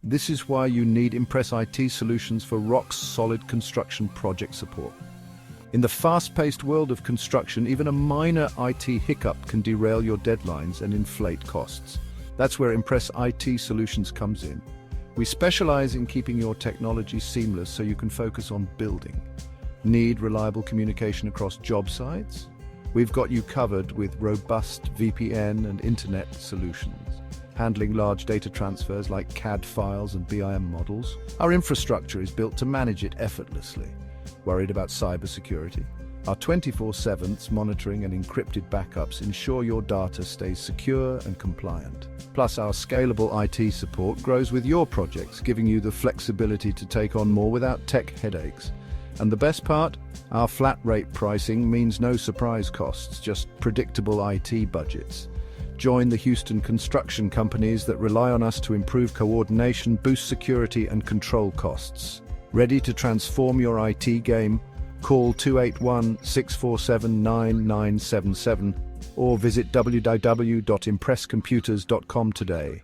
This is why you need Impress IT solutions for rock-solid construction project support. In the fast-paced world of construction, even a minor IT hiccup can derail your deadlines and inflate costs. That's where Impress IT Solutions comes in. We specialize in keeping your technology seamless so you can focus on building. Need reliable communication across job sites? We've got you covered with robust VPN and internet solutions, handling large data transfers like CAD files and BIM models. Our infrastructure is built to manage it effortlessly. Worried about cybersecurity? Our 24/7 monitoring and encrypted backups ensure your data stays secure and compliant. Plus, our scalable IT support grows with your projects, giving you the flexibility to take on more without tech headaches. And the best part? Our flat-rate pricing means no surprise costs, just predictable IT budgets. Join the Houston construction companies that rely on us to improve coordination, boost security, and control costs. Ready to transform your IT game? Call 281-647-9977 or visit www.impresscomputers.com today.